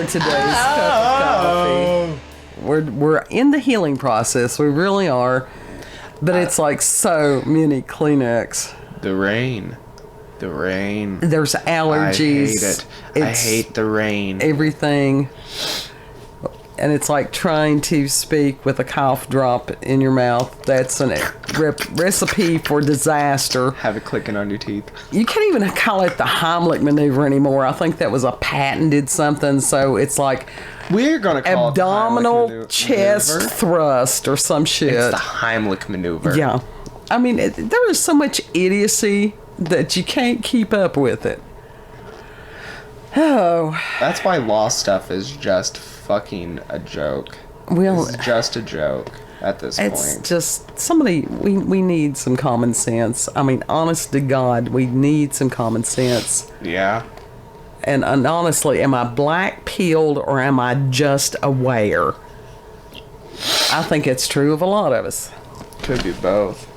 for today's cup of coffee. We're in the healing process. We really are. But it's like so many Kleenex. The rain. There's allergies. I hate the rain. Everything. And it's like trying to speak with a cough drop in your mouth. That's a recipe for disaster. Have it clicking on your teeth. You can't even call it the Heimlich maneuver anymore. I think that was a patented something. So it's like we're gonna call abdominal it the chest maneuver. Thrust or some shit. It's the Heimlich maneuver. Yeah. I mean, there is so much idiocy that you can't keep up with it. Oh. That's why law stuff is just fucking a joke. Well, it's just a joke at this point. It's just somebody. We need some common sense. I mean, honest to God, we need some common sense. Yeah. And honestly, am I black-pilled or am I just aware? I think it's true of a lot of us. Could be both.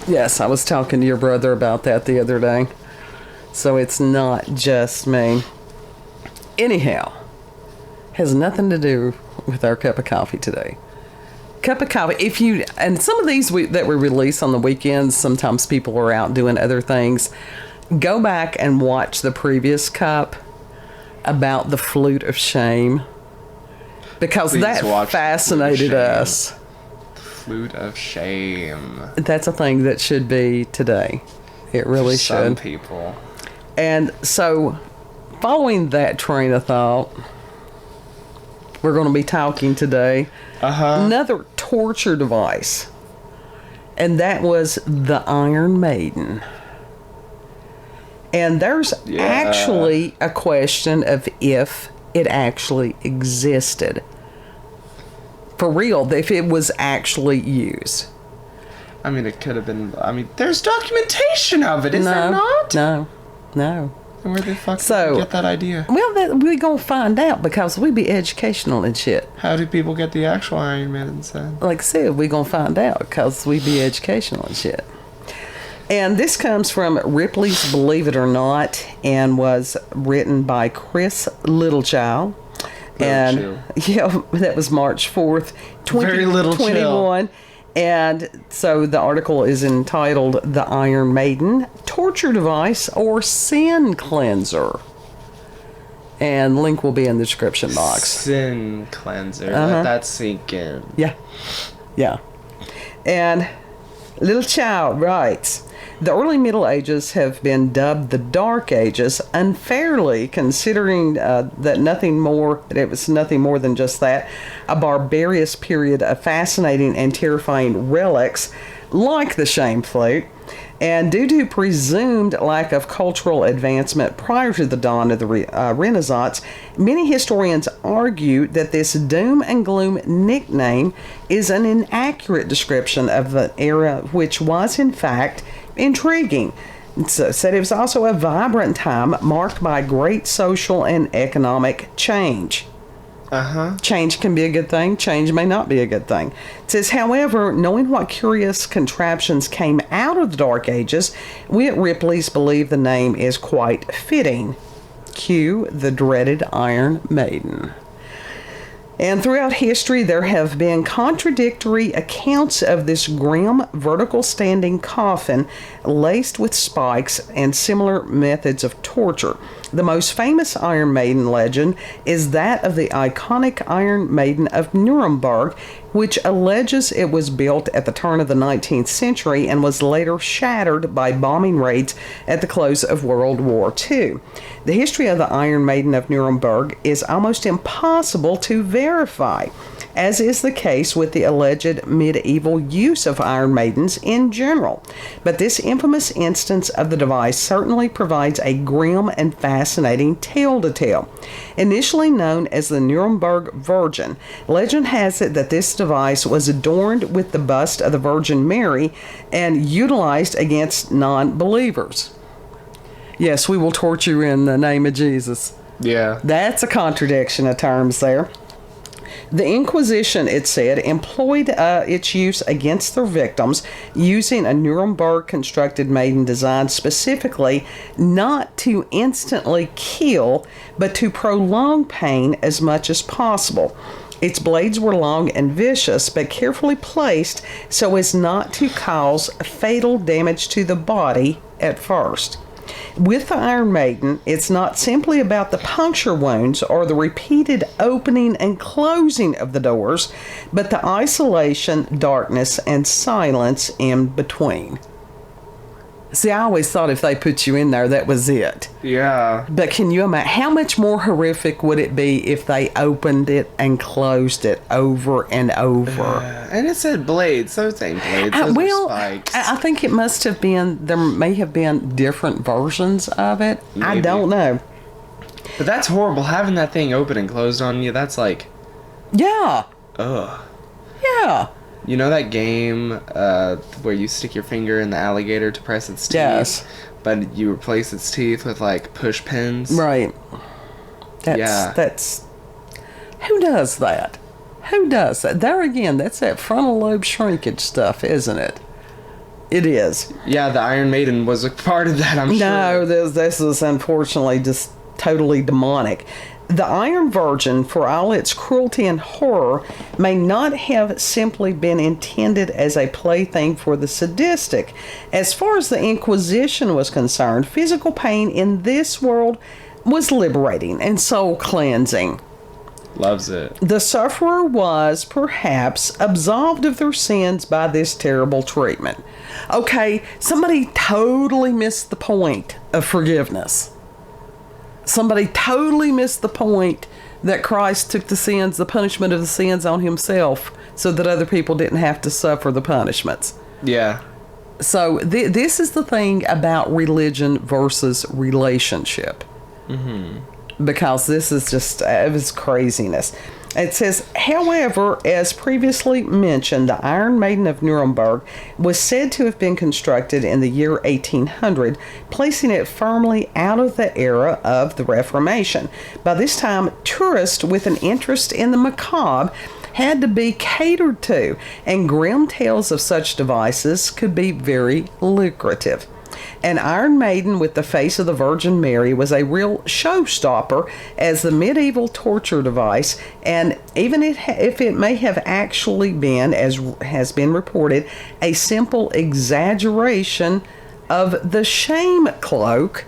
Yes, I was talking to your brother about that the other day. So it's not just me. Anyhow, has nothing to do with our cup of coffee today. Cup of coffee, and some of these that we release on the weekends, sometimes people are out doing other things. Go back and watch the previous cup about the flute of shame. Because that fascinated us. Flute of shame. That's a thing that should be today. It really should. Some people. And so, following that train of thought, we're going to be talking today another torture device, and that was the Iron Maiden. And there's actually a question of if it actually existed. For real, if it was actually used. I mean, it could have been. I mean, there's documentation of it, is there not? No. Then where the fuck did you get that idea? Well, we're going to find out because we be educational and shit. How do people get the actual Iron Maiden then? Like I said, we're going to find out because we be educational and shit. And this comes from Ripley's Believe It or Not and was written by Chris Littlechild. And yeah, that was March 4th, 2021. And so the article is entitled The Iron Maiden, Torture Device or Sin Cleanser. And link will be in the description box. Sin cleanser. Let that sink in. Yeah. And Littlechild writes, the early Middle Ages have been dubbed the Dark Ages, unfairly considering that it was nothing more than just that, a barbarous period of fascinating and terrifying relics like the shame flute. And due to presumed lack of cultural advancement prior to the dawn of the Renaissance, many historians argue that this doom and gloom nickname is an inaccurate description of the era, which was in fact intriguing. So, said it was also a vibrant time marked by great social and economic change. Change can be a good thing. Change may not be a good thing. It says, however, knowing what curious contraptions came out of the Dark Ages, we at Ripley's believe the name is quite fitting. Cue the dreaded Iron Maiden. And throughout history, there have been contradictory accounts of this grim, vertical standing coffin laced with spikes and similar methods of torture. The most famous Iron Maiden legend is that of the iconic Iron Maiden of Nuremberg, which alleges it was built at the turn of the 19th century and was later shattered by bombing raids at the close of World War II. The history of the Iron Maiden of Nuremberg is almost impossible to verify, as is the case with the alleged medieval use of Iron Maidens in general. But this infamous instance of the device certainly provides a grim and fascinating tale to tell. Initially known as the Nuremberg Virgin, legend has it that this device was adorned with the bust of the Virgin Mary and utilized against non-believers. Yes, we will torture you in the name of Jesus. Yeah. That's a contradiction of terms there. The Inquisition, it said, employed its use against their victims using a Nuremberg-constructed maiden designed specifically not to instantly kill, but to prolong pain as much as possible. Its blades were long and vicious, but carefully placed so as not to cause fatal damage to the body at first. With the Iron Maiden, it's not simply about the puncture wounds or the repeated opening and closing of the doors, but the isolation, darkness, and silence in between. See, I always thought if they put you in there, that was it. Yeah. But can you imagine, how much more horrific would it be if they opened it and closed it over and over? And it said blades. Those ain't blades. Those are spikes. I think it must have been, there may have been different versions of it. Maybe. I don't know. But that's horrible. Having that thing open and closed on you, that's like... Yeah. Ugh. Yeah. You know that game where you stick your finger in the alligator to press its teeth? Yes. But you replace its teeth with, like, push pins? Right. That's... Who does that? Who does that? There again, that's that frontal lobe shrinkage stuff, isn't it? It is. Yeah, the Iron Maiden was a part of that, I'm sure. No, this is unfortunately just totally demonic. The Iron Virgin, for all its cruelty and horror, may not have simply been intended as a plaything for the sadistic. As far as the Inquisition was concerned, physical pain in this world was liberating and soul cleansing. Loves it. The sufferer was, perhaps, absolved of their sins by this terrible treatment. Okay, somebody totally missed the point of forgiveness. Somebody totally missed the point that Christ took the punishment of the sins on himself so that other people didn't have to suffer the punishments. Yeah. So this is the thing about religion versus relationship. Mm-hmm. Because this is just, it was craziness. It says, however, as previously mentioned, the Iron Maiden of Nuremberg was said to have been constructed in the year 1800, placing it firmly out of the era of the Reformation. By this time, tourists with an interest in the macabre had to be catered to, and grim tales of such devices could be very lucrative. An Iron Maiden with the face of the Virgin Mary was a real showstopper as the medieval torture device, and even if it may have actually been, as has been reported, a simple exaggeration of the shame cloak.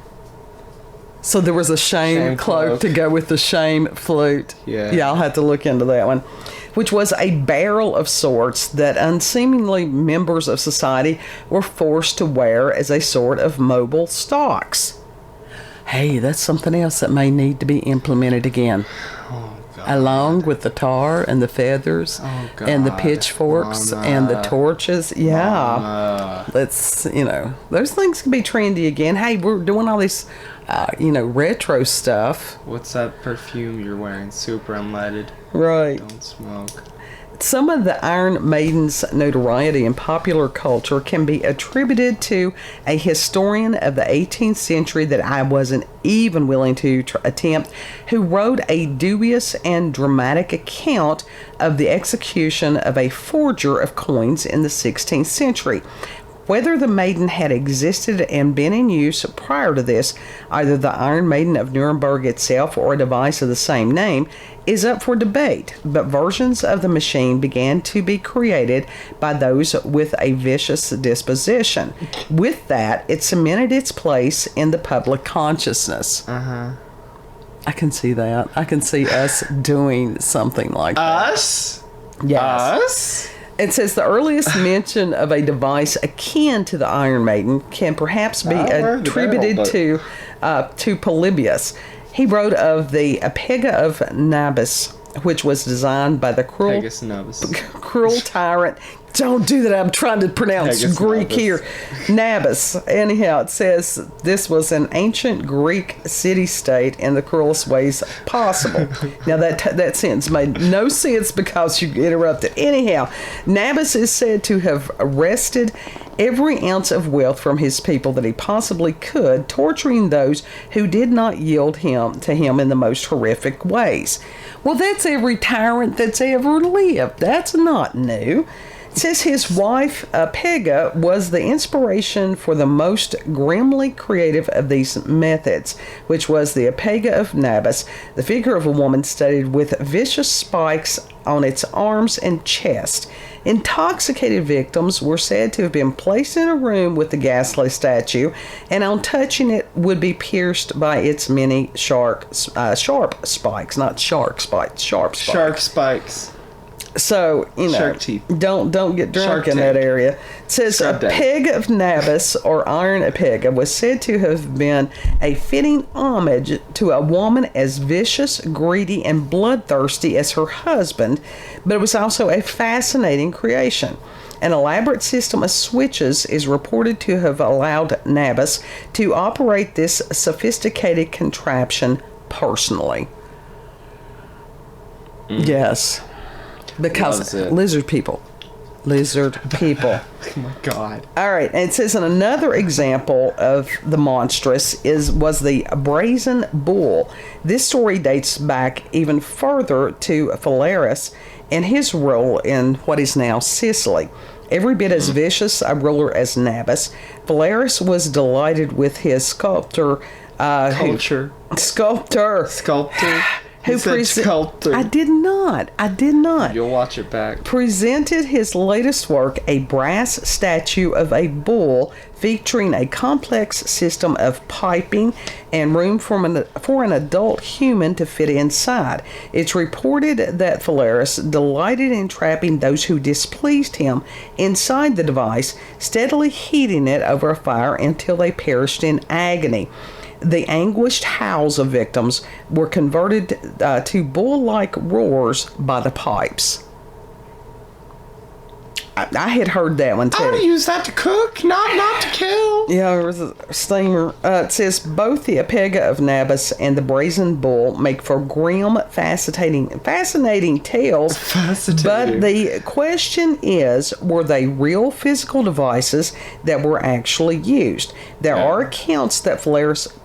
So there was a shame cloak to go with the shame flute. Yeah, I'll have to look into that one. Which was a barrel of sorts that unseemly members of society were forced to wear as a sort of mobile stocks. Hey, that's something else that may need to be implemented again. Oh, God. Along with the tar and the feathers and the pitchforks and the torches. Yeah. Let's, those things can be trendy again. Hey, we're doing all this, retro stuff. What's that perfume you're wearing? Super unleaded. Right. Don't smoke. Some of the Iron Maiden's notoriety in popular culture can be attributed to a historian of the 18th century that I wasn't even willing to attempt, who wrote a dubious and dramatic account of the execution of a forger of coins in the 16th century. Whether the Maiden had existed and been in use prior to this, either the Iron Maiden of Nuremberg itself or a device of the same name, is up for debate, but versions of the machine began to be created by those with a vicious disposition. With that, it cemented its place in the public consciousness. Uh-huh. I can see that. I can see us doing something like that. Us? Yes. Us? It says the earliest mention of a device akin to the Iron Maiden can perhaps be attributed to Polybius. He wrote of the Apega of Nabis, which was designed by the cruel cruel tyrant. Don't do that. I'm trying to pronounce Pegasus Greek Nabis. here. Nabis. Anyhow, it says this was an ancient Greek city-state in the cruelest ways possible. Now, that sentence made no sense because you interrupted. Anyhow, Nabis is said to have wrested every ounce of wealth from his people that he possibly could, torturing those who did not yield to him in the most horrific ways. Well, that's every tyrant that's ever lived. That's not new. It says his wife, Pega, was the inspiration for the most grimly creative of these methods, which was the Apega of Nabis, the figure of a woman studded with vicious spikes on its arms and chest. Intoxicated victims were said to have been placed in a room with the ghastly statue, and on touching it would be pierced by its many sharp spikes. Not shark spikes, sharp spikes. Shark spikes. So, Shark teeth. don't get drunk Shark in that tank. area. It says Scrub a day. peg of Nabis, or iron apega, was said to have been a fitting homage to a woman as vicious, greedy, and bloodthirsty as her husband, but it was also a fascinating creation. An elaborate system of switches is reported to have allowed Nabis to operate this sophisticated contraption personally. Yes. Because Loves it. lizard people. Oh my god. All right, and it says in another example of the monstrous was the brazen bull. This story dates back even further to Phalaris and his role in what is now Sicily. Every bit as vicious a ruler as Nabis, Phalaris was delighted with his sculptor. Culture. Sculptor. He said sculptor. I did not. You'll watch it back. Presented his latest work, a brass statue of a bull featuring a complex system of piping and room for an adult human to fit inside. It's reported that Phalaris delighted in trapping those who displeased him inside the device, steadily heating it over a fire until they perished in agony. The anguished howls of victims were converted to bull-like roars by the pipes. I had heard that one too. I would use that to cook, not to kill. Yeah, there was a steamer. It says both the Apega of Nabis and the brazen bull make for grim, fascinating tales. Fascinating. But the question is, were they real physical devices that were actually used? There are accounts that Phalaris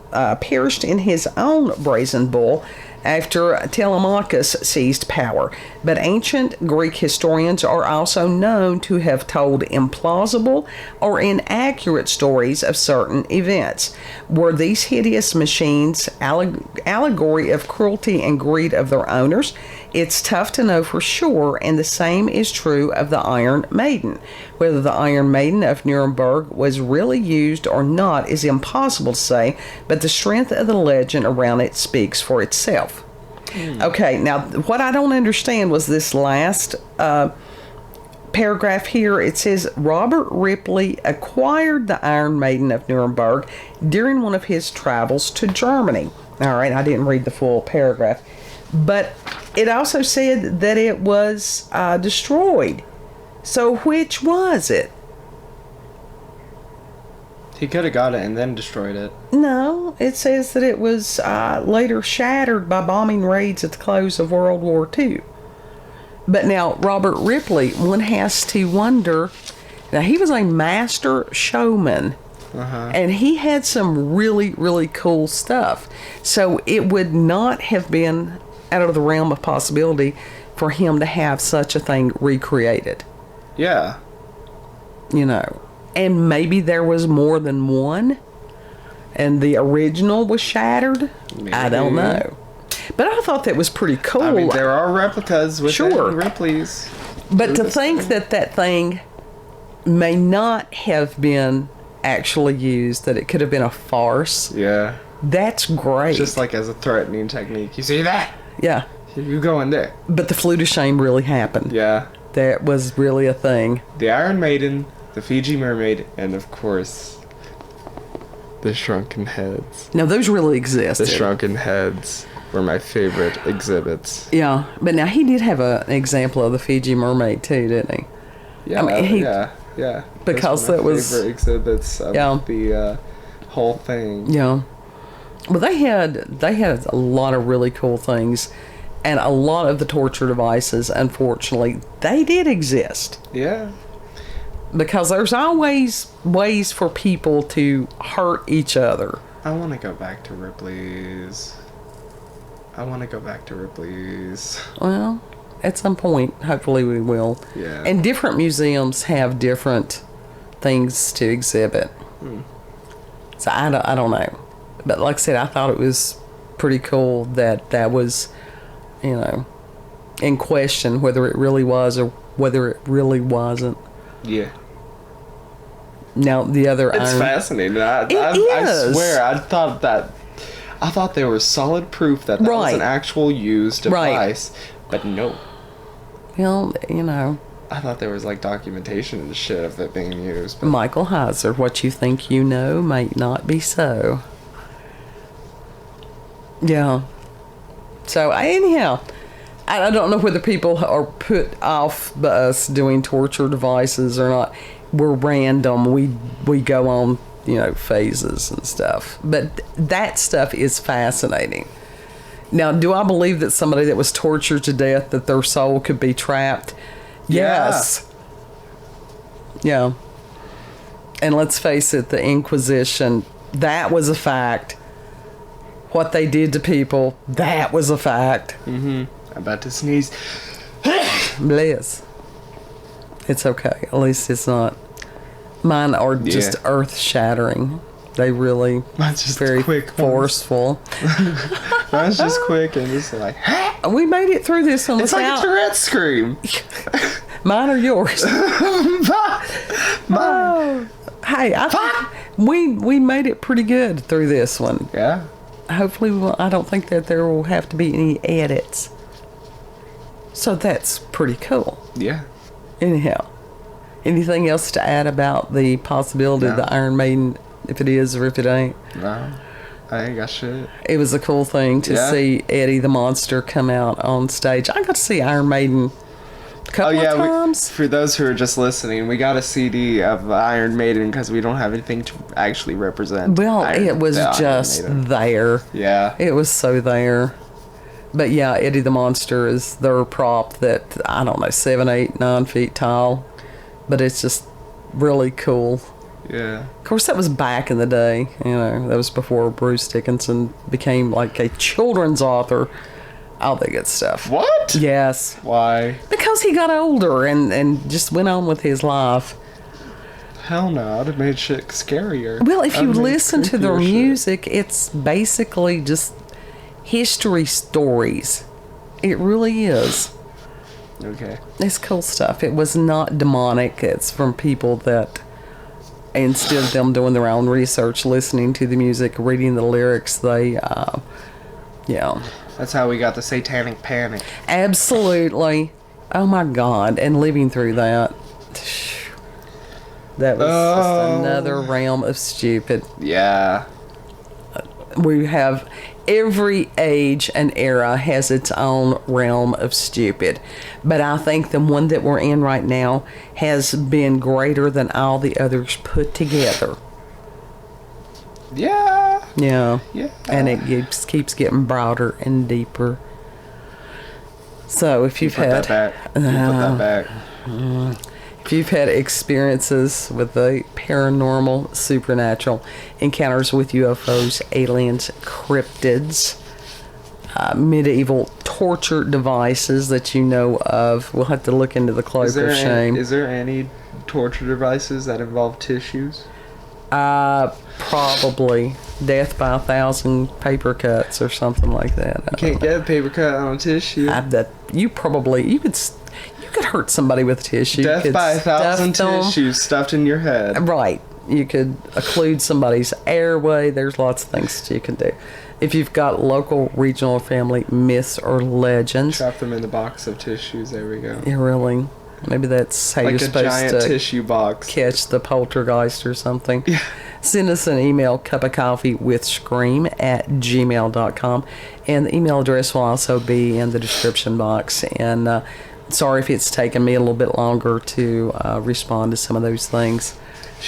perished in his own brazen bull after Telemachus seized power, but ancient Greek historians are also known to have told implausible or inaccurate stories of certain events. Were these hideous machines allegory of cruelty and greed of their owners? It's tough to know for sure, and the same is true of the Iron Maiden. Whether the Iron Maiden of Nuremberg was really used or not is impossible to say, but the strength of the legend around it speaks for itself. Okay, now what I don't understand was this last paragraph here. It says Robert Ripley acquired the Iron Maiden of Nuremberg during one of his travels to Germany. All right, I didn't read the full paragraph. But it also said that it was destroyed. So which was it? He could have got it and then destroyed it. No, it says that it was later shattered by bombing raids at the close of World War II. But now, Robert Ripley, one has to wonder, now he was a master showman. And he had some really, really cool stuff. So it would not have been out of the realm of possibility for him to have such a thing recreated. Yeah. You know. And maybe there was more than one, and the original was shattered. Maybe. I don't know. But I thought that was pretty cool. I mean, there are replicas with Ripley's. But to think that thing may not have been actually used, that it could have been a farce. Yeah. That's great. Just like as a threatening technique. You see that? Yeah. You go in there. But the flute of shame really happened. Yeah. That was really a thing. The Iron Maiden, the Fiji Mermaid, and of course, the Shrunken Heads. Now, those really existed. The Shrunken Heads. were my favorite exhibits. Yeah, but now he did have an example of the Fiji mermaid too, didn't he? Yeah, I mean, yeah. Because that that was favorite exhibits of the whole thing. Yeah. Well, they had a lot of really cool things, and a lot of the torture devices, unfortunately, they did exist. Yeah. Because there's always ways for people to hurt each other. I want to go back to Ripley's. Well, at some point, hopefully we will. Yeah. And different museums have different things to exhibit. So I don't know. But like I said, I thought it was pretty cool that was, in question whether it really was or whether it really wasn't. Yeah. Now the other It's fascinating. I swear, I thought there was solid proof that was an actual used device, but no. Well, I thought there was like documentation and shit of it being used. But Michael Heiser, what you think you know might not be so. Yeah. So anyhow, I don't know whether people are put off by us doing torture devices or not. We're random. We go on, phases and stuff. But that stuff is fascinating. Now, do I believe that somebody that was tortured to death, that their soul could be trapped? Yes. Yeah. And let's face it, the Inquisition, that was a fact. What they did to people, that was a fact. I'm about to sneeze. Bless. It's okay. At least it's not. Mine are just earth-shattering. They really Mine's just very quick, forceful. Mine's just quick and just like. We made it through this one. It's like a Tourette scream. Mine or yours? Mine. Oh. Hey, I think we made it pretty good through this one. Yeah. Hopefully, I don't think that there will have to be any edits. So that's pretty cool. Yeah. Anyhow, anything else to add about the possibility of the Iron Maiden, if it is or if it ain't? No, I ain't got shit. It was a cool thing to see Eddie the Monster come out on stage. I got to see Iron Maiden a couple of times. For those who are just listening, we got a CD of Iron Maiden because we don't have anything to actually represent. Well, it was just there. Yeah. It was so there. But yeah, Eddie the Monster is their prop that, I don't know, 7, 8, 9 feet tall. But it's just really cool. Yeah. Of course, that was back in the day. That was before Bruce Dickinson became like a children's author. All that good stuff. What? Yes. Why? Because he got older and just went on with his life. Hell no, I'd have made shit scarier. Well, if you listen to their music, it's basically just history stories. It really is. Okay. It's cool stuff. It was not demonic. It's from people that, instead of them doing their own research, listening to the music, reading the lyrics, they, That's how we got the Satanic Panic. Absolutely. Oh my God. And living through that. That was just another realm of stupid. Yeah. We have every age and era has its own realm of stupid. But I think the one that we're in right now has been greater than all the others put together. Yeah. Yeah. Yeah. And it keeps getting broader and deeper. So if you've had... Put that back. If you've had experiences with the paranormal, supernatural, encounters with UFOs, aliens, cryptids, medieval torture devices that you know of, we'll have to look into the cloak of shame. Is there any torture devices that involve tissues? Probably death by 1,000 paper cuts or something like that. You can't get a paper cut on a tissue. You could hurt somebody with tissue. Death by 1,000 tissues stuffed in your head. Right. You could occlude somebody's airway. There's lots of things you can do. If you've got local, regional, family myths or legends. Trap them in the box of tissues. There we go. Yeah, really. Maybe that's how you're supposed to tissue box. catch the poltergeist or something. Yeah. send us an email, cupofcoffeewithscream@gmail.com. And the email address will also be in the description box. And sorry if it's taken me a little bit longer to respond to some of those things.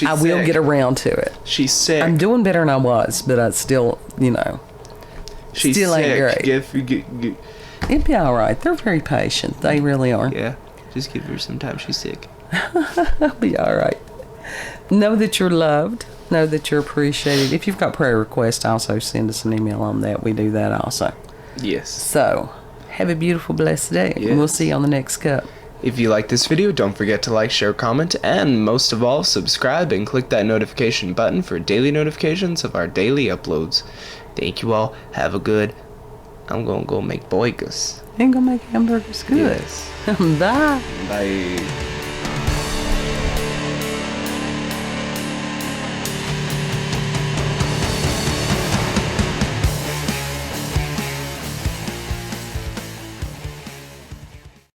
I will get around to it. She's sick. I'm doing better than I was, but I still, she's still sick. Ain't great. It'd be all right. They're very patient. They really are. Yeah. Just give her some time. She's sick. It'll be all right. Know that you're loved. Know that you're appreciated. If you've got prayer requests, also send us an email on that. We do that also. Yes. So, have a beautiful, blessed day. Yes. And we'll see you on the next cup. If you like this video, don't forget to like, share, comment, and most of all, subscribe and click that notification button for daily notifications of our daily uploads. Thank you all. Have a good... I'm going to go make boigas. Ain't going to make hamburgers good. Yes. Bye. Bye.